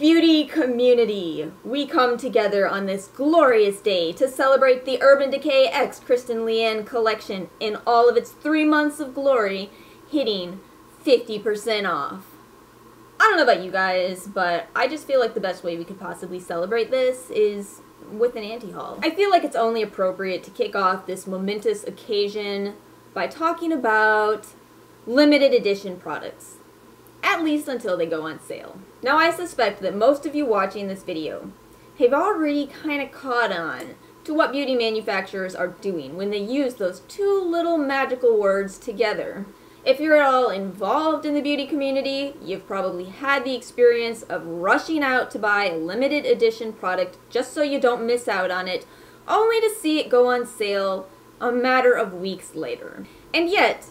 Beauty community, we come together on this glorious day to celebrate the Urban Decay x Kristen Leanne collection in all of its 3 months of glory, hitting 50% off. I don't know about you guys, but I just feel like the best way we could possibly celebrate this is with an anti-haul. I feel like it's only appropriate to kick off this momentous occasion by talking about limited edition products. At least until they go on sale. Now I suspect that most of you watching this video have already kind of caught on to what beauty manufacturers are doing when they use those two little magical words together. If you're at all involved in the beauty community, you've probably had the experience of rushing out to buy a limited edition product just so you don't miss out on it, only to see it go on sale a matter of weeks later. And yet,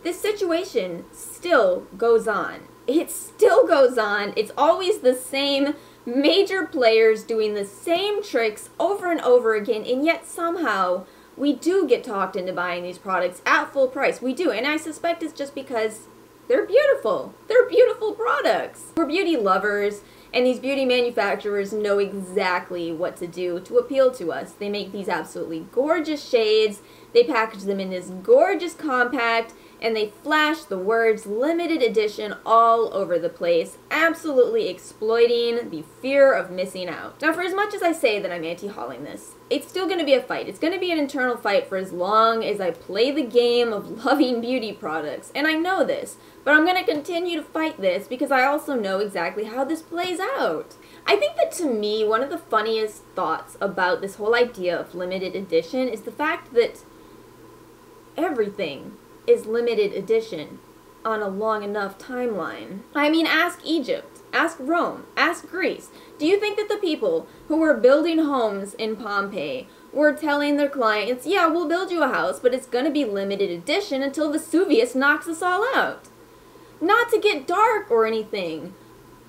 this situation still goes on. It still goes on. It's always the same major players doing the same tricks over and over again, and yet somehow we do get talked into buying these products at full price. We do, and I suspect it's just because they're beautiful. They're beautiful products. We're beauty lovers, and these beauty manufacturers know exactly what to do to appeal to us. They make these absolutely gorgeous shades, they package them in this gorgeous compact, and they flash the words limited edition all over the place, absolutely exploiting the fear of missing out. Now, for as much as I say that I'm anti-hauling this, it's still going to be a fight. It's going to be an internal fight for as long as I play the game of loving beauty products, and I know this, but I'm going to continue to fight this because I also know exactly how this plays out. I think that to me, one of the funniest thoughts about this whole idea of limited edition is the fact that everything is limited edition on a long enough timeline. I mean, ask Egypt, ask Rome, ask Greece. Do you think that the people who were building homes in Pompeii were telling their clients, yeah, we'll build you a house, but it's gonna be limited edition until Vesuvius knocks us all out? Not to get dark or anything,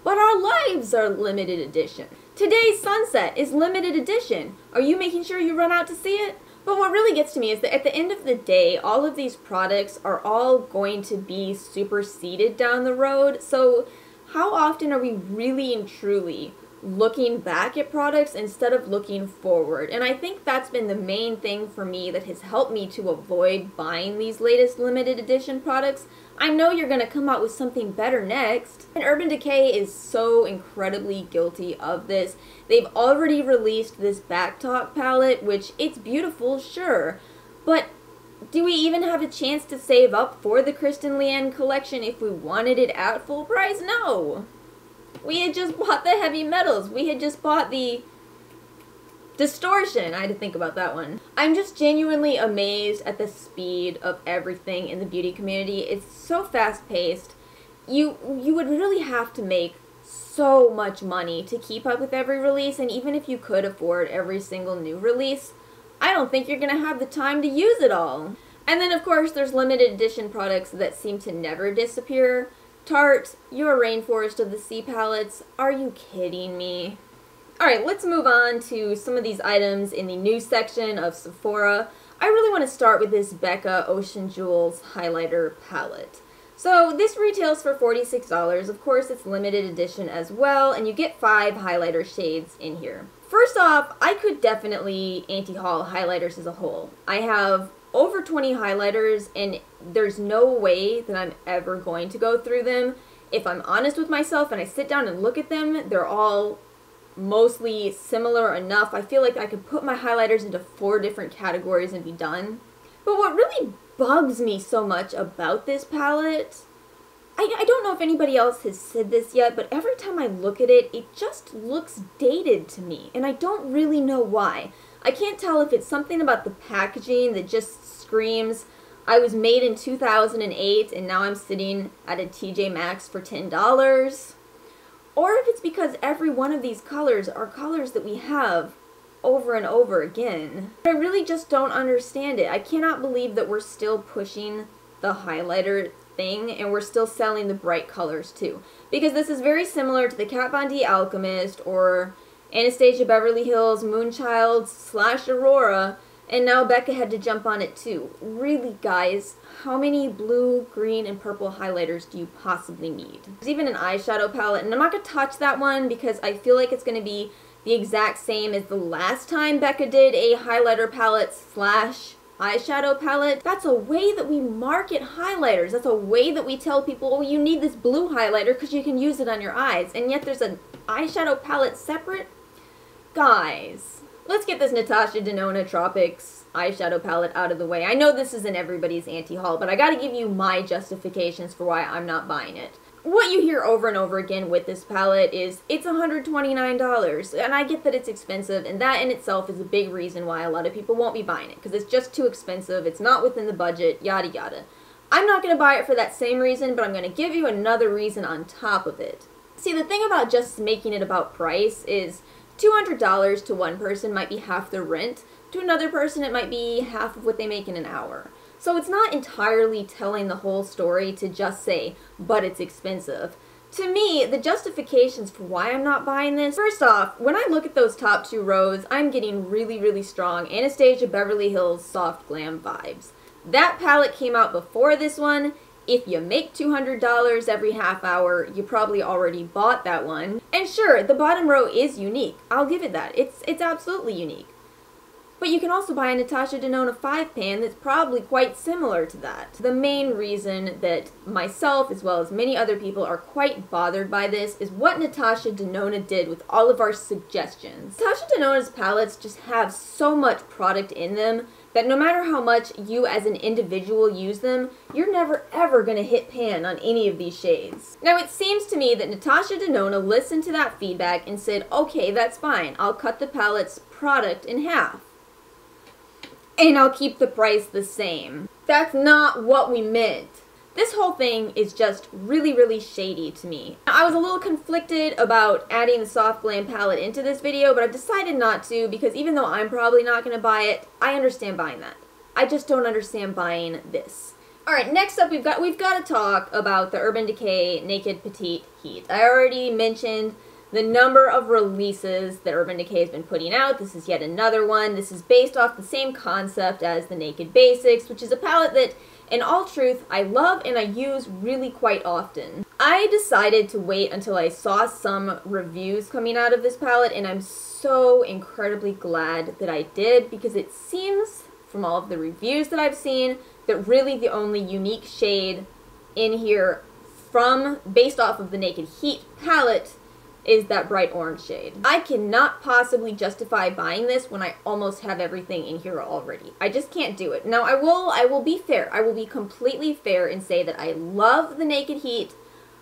but our lives are limited edition. Today's sunset is limited edition. Are you making sure you run out to see it? But what really gets to me is that at the end of the day, all of these products are all going to be superseded down the road. So how often are we really and truly looking back at products instead of looking forward? And I think that's been the main thing for me that has helped me to avoid buying these latest limited edition products. I know you're going to come out with something better next. And Urban Decay is so incredibly guilty of this. They've already released this Back Talk palette, which it's beautiful, sure. But do we even have a chance to save up for the Kristen Leanne collection if we wanted it at full price? No. We had just bought the heavy metals. We had just bought the distortion. I had to think about that one. I'm just genuinely amazed at the speed of everything in the beauty community. It's so fast-paced. You would really have to make so much money to keep up with every release, and even if you could afford every single new release, I don't think you're going to have the time to use it all. And then, of course, there's limited edition products that seem to never disappear. Tarte, your Rainforest of the Sea palettes, are you kidding me? Alright, let's move on to some of these items in the news section of Sephora. I really want to start with this Becca Ocean Jewels highlighter palette. So this retails for $46. Of course, it's limited edition as well, and you get 5 highlighter shades in here. First off, I could definitely anti-haul highlighters as a whole. I have over 20 highlighters, and there's no way that I'm ever going to go through them. If I'm honest with myself and I sit down and look at them, they're all mostly similar enough. I feel like I could put my highlighters into 4 different categories and be done. But what really bugs me so much about this palette, I don't know if anybody else has said this yet, but every time I look at it, it just looks dated to me, and I don't really know why. I can't tell if it's something about the packaging that just screams, I was made in 2008 and now I'm sitting at a TJ Maxx for $10, or if it's because every one of these colors are colors that we have over and over again. I really just don't understand it. I cannot believe that we're still pushing the highlighter thing and we're still selling the bright colors too. Because this is very similar to the Kat Von D Alchemist or Anastasia Beverly Hills Moonchild / Aurora, And now Becca had to jump on it too. Really, guys, how many blue, green, and purple highlighters do you possibly need? There's even an eyeshadow palette, and I'm not going to touch that one because I feel like it's going to be the exact same as the last time Becca did a highlighter palette slash eyeshadow palette. That's a way that we market highlighters. That's a way that we tell people, oh, you need this blue highlighter because you can use it on your eyes. And yet there's an eyeshadow palette separate? Guys, let's get this Natasha Denona Tropics eyeshadow palette out of the way. I know this isn't everybody's anti-haul, but I gotta give you my justifications for why I'm not buying it. What you hear over and over again with this palette is, it's $129, and I get that it's expensive, and that in itself is a big reason why a lot of people won't be buying it, because it's just too expensive, it's not within the budget, yada yada. I'm not going to buy it for that same reason, but I'm going to give you another reason on top of it. See, the thing about just making it about price is $200 to one person might be half their rent, to another person it might be half of what they make in an hour. So it's not entirely telling the whole story to just say, but it's expensive. To me, the justifications for why I'm not buying this, first off, when I look at those top two rows, I'm getting really, really strong Anastasia Beverly Hills soft glam vibes. That palette came out before this one. If you make $200 every half hour, you probably already bought that one. And sure, the bottom row is unique. I'll give it that. It's absolutely unique. But you can also buy a Natasha Denona 5-pan that's probably quite similar to that. The main reason that myself, as well as many other people, are quite bothered by this is what Natasha Denona did with all of our suggestions. Natasha Denona's palettes just have so much product in them that no matter how much you as an individual use them, you're never ever going to hit pan on any of these shades. Now it seems to me that Natasha Denona listened to that feedback and said, okay, that's fine, I'll cut the palette's product in half. And I'll keep the price the same. That's not what we meant. This whole thing is just really, really shady to me. I was a little conflicted about adding the Soft Glam palette into this video, but I've decided not to because even though I'm probably not going to buy it, I understand buying that. I just don't understand buying this. Alright, next up we've got to talk about the Urban Decay Naked Petite Heat. I already mentioned the number of releases that Urban Decay has been putting out. This is yet another one. This is based off the same concept as the Naked Basics, which is a palette that, in all truth, I love and I use really quite often. I decided to wait until I saw some reviews coming out of this palette, and I'm so incredibly glad that I did, because it seems, from all of the reviews that I've seen, that really the only unique shade in here based off of the Naked Heat palette is that bright orange shade. I cannot possibly justify buying this when I almost have everything in here already. I just can't do it. Now I will be fair. I will be completely fair and say that I love the Naked Heat.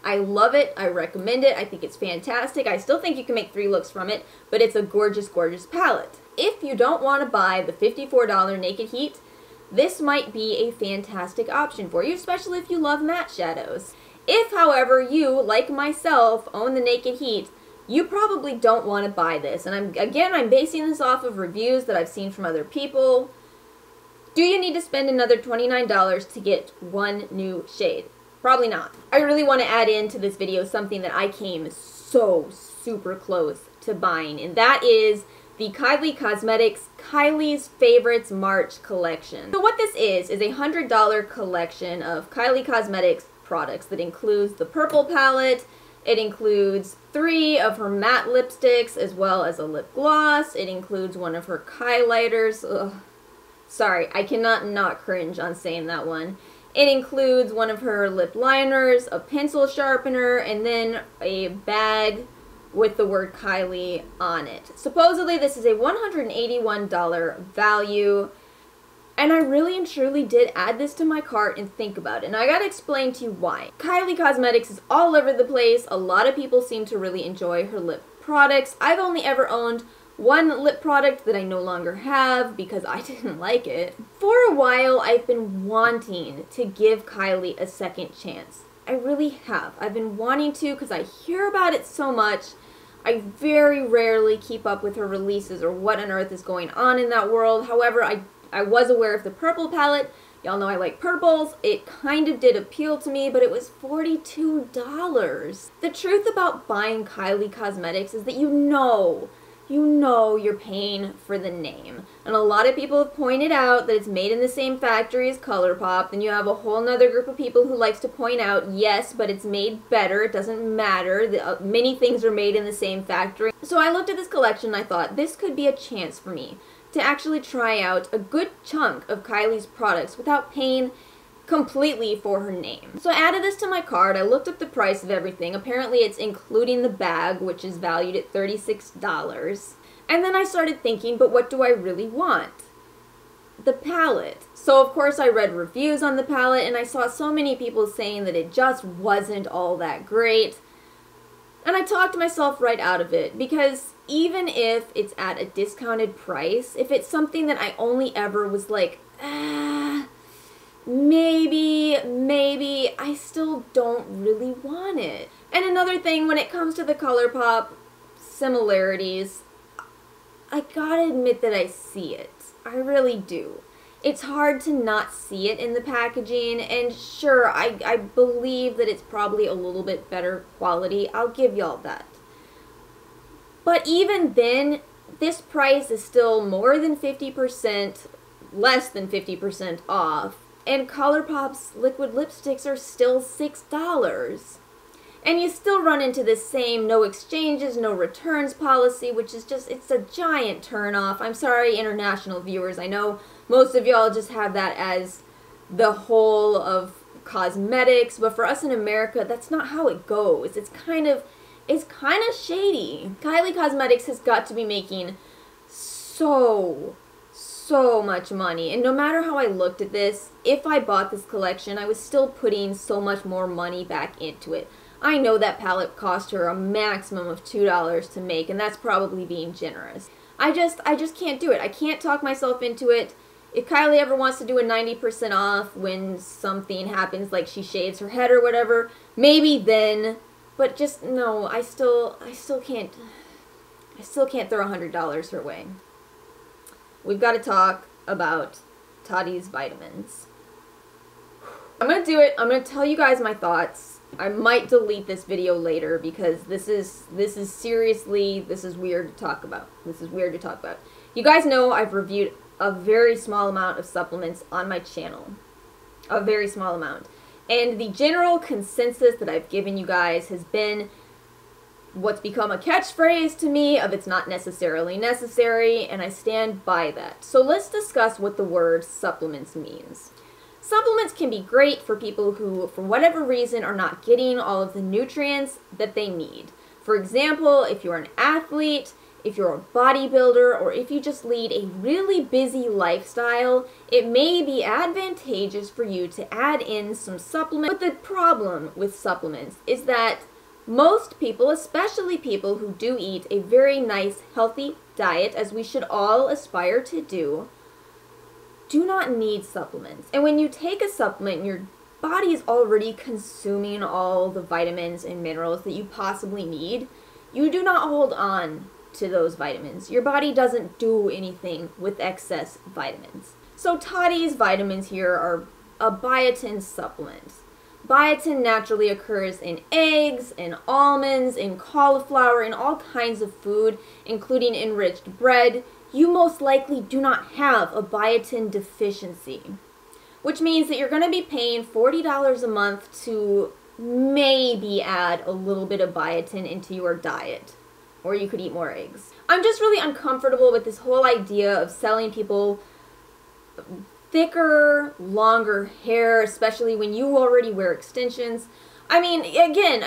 I love it. I recommend it. I think it's fantastic. I still think you can make 3 looks from it, but it's a gorgeous, gorgeous palette. If you don't want to buy the $54 Naked Heat, this might be a fantastic option for you, especially if you love matte shadows. If, however, you, like myself, own the Naked Heat, you probably don't want to buy this. And I'm basing this off of reviews that I've seen from other people. Do you need to spend another $29 to get one new shade? Probably not. I really want to add into this video something that I came so super close to buying, and that is the Kylie Cosmetics Kylie's Favorites March collection. So what this is a $100 collection of Kylie Cosmetics products that includes the purple palette. It includes 3 of her matte lipsticks as well as a lip gloss. It includes one of her highlighters. Ugh. Sorry, I cannot not cringe on saying that one. It includes one of her lip liners, a pencil sharpener, and then a bag with the word Kylie on it. Supposedly this is a $181 value. And I really and truly did add this to my cart and think about it. And I gotta explain to you why. Kylie Cosmetics is all over the place. A lot of people seem to really enjoy her lip products. I've only ever owned one lip product that I no longer have because I didn't like it. For a while, I've been wanting to give Kylie a second chance. I really have. I've been wanting to because I hear about it so much. I very rarely keep up with her releases or what on earth is going on in that world. However, I was aware of the purple palette. Y'all know I like purples. It kind of did appeal to me, but it was $42. The truth about buying Kylie Cosmetics is that you know you know you're paying for the name. And a lot of people have pointed out that it's made in the same factory as ColourPop. Then you have a whole nother group of people who likes to point out, yes, but it's made better. It doesn't matter. Many things are made in the same factory. So I looked at this collection and I thought, this could be a chance for me to actually try out a good chunk of Kylie's products without paying completely for her name. So I added this to my cart. I looked up the price of everything. Apparently it's including the bag, which is valued at $36. And then I started thinking, but what do I really want? The palette. So of course I read reviews on the palette and I saw so many people saying that it just wasn't all that great. And I talked myself right out of it, because even if it's at a discounted price, if it's something that I only ever was like, maybe, I still don't really want it. And another thing, when it comes to the ColourPop similarities, I gotta admit that I see it. I really do. It's hard to not see it in the packaging, and sure, I believe that it's probably a little bit better quality. I'll give y'all that. But even then, this price is still more than 50%, less than 50% off. And ColourPop's liquid lipsticks are still $6. And you still run into the same no exchanges, no returns policy, which is just, it's a giant turnoff. I'm sorry, international viewers. I know most of y'all just have that as the whole of cosmetics, but for us in America, that's not how it goes. It's kind of shady. Kylie Cosmetics has got to be making so much money, and no matter how I looked at this, if I bought this collection, I was still putting so much more money back into it. I know that palette cost her a maximum of $2 to make, and that's probably being generous. I just can't do it. I can't talk myself into it. If Kylie ever wants to do a 90% off when something happens, like she shaves her head or whatever, maybe then, but just no, I still can't throw $100 her way. We've got to talk about Tati's vitamins. I'm going to do it. I'm going to tell you guys my thoughts. I might delete this video later because this is seriously, this is weird to talk about. You guys know I've reviewed a very small amount of supplements on my channel. A very small amount. And the general consensus that I've given you guys has been what's become a catchphrase to me of it's not necessarily necessary, and I stand by that. So let's discuss what the word supplements means. Supplements can be great for people who, for whatever reason, are not getting all of the nutrients that they need. For example, if you're an athlete, if you're a bodybuilder, or if you just lead a really busy lifestyle, it may be advantageous for you to add in some supplements. But the problem with supplements is that most people, especially people who do eat a very nice, healthy diet, as we should all aspire to do not need supplements. And when you take a supplement, your body is already consuming all the vitamins and minerals that you possibly need. You do not hold on to those vitamins. Your body doesn't do anything with excess vitamins. So Tati's vitamins here are a biotin supplement. Biotin naturally occurs in eggs, in almonds, in cauliflower, in all kinds of food, including enriched bread. You most likely do not have a biotin deficiency, which means that you're going to be paying $40 a month to maybe add a little bit of biotin into your diet. Or you could eat more eggs. I'm just really uncomfortable with this whole idea of selling people thicker, longer hair, especially when you already wear extensions. I mean, again,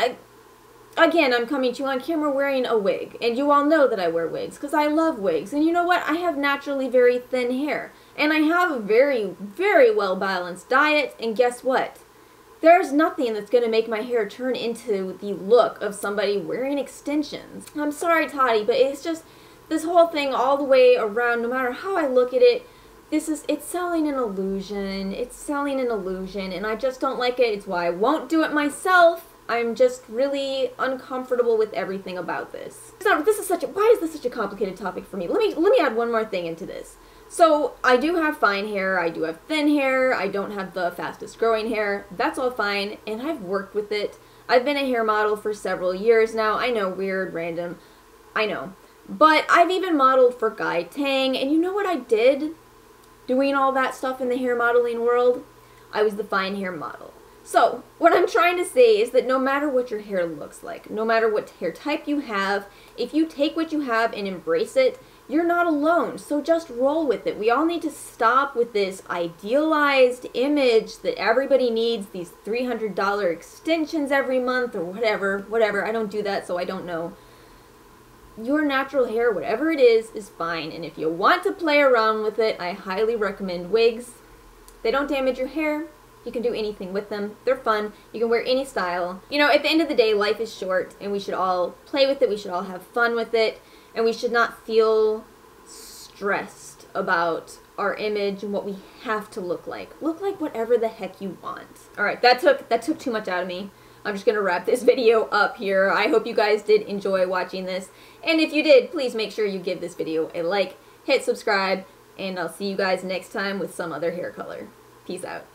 I'm coming to you on camera wearing a wig, and you all know that I wear wigs because I love wigs. And you know what? I have naturally very thin hair, and I have a very, very well-balanced diet, and guess what? There's nothing that's going to make my hair turn into the look of somebody wearing extensions. I'm sorry, Tati, but it's just this whole thing all the way around, no matter how I look at it, it's selling an illusion. It's selling an illusion, and I just don't like it. It's why I won't do it myself. I'm just really uncomfortable with everything about this. Why is this such a complicated topic for me? Let me add one more thing into this. So, I do have fine hair, I do have thin hair, I don't have the fastest growing hair. That's all fine, and I've worked with it. I've been a hair model for several years now. I know, weird, random, I know. But I've even modeled for Guy Tang, and you know what I did doing all that stuff in the hair modeling world? I was the fine hair model. So, what I'm trying to say is that no matter what your hair looks like, no matter what hair type you have, if you take what you have and embrace it, you're not alone, so just roll with it. We all need to stop with this idealized image that everybody needs, these $300 extensions every month or whatever. I don't do that, so I don't know. Your natural hair, whatever it is fine. And if you want to play around with it, I highly recommend wigs. They don't damage your hair. You can do anything with them. They're fun. You can wear any style. You know, at the end of the day, life is short, and we should all play with it. We should all have fun with it. And we should not feel stressed about our image and what we have to look like. Look like whatever the heck you want. Alright, that took too much out of me. I'm just going to wrap this video up here. I hope you guys did enjoy watching this. And if you did, please make sure you give this video a like, hit subscribe, and I'll see you guys next time with some other hair color. Peace out.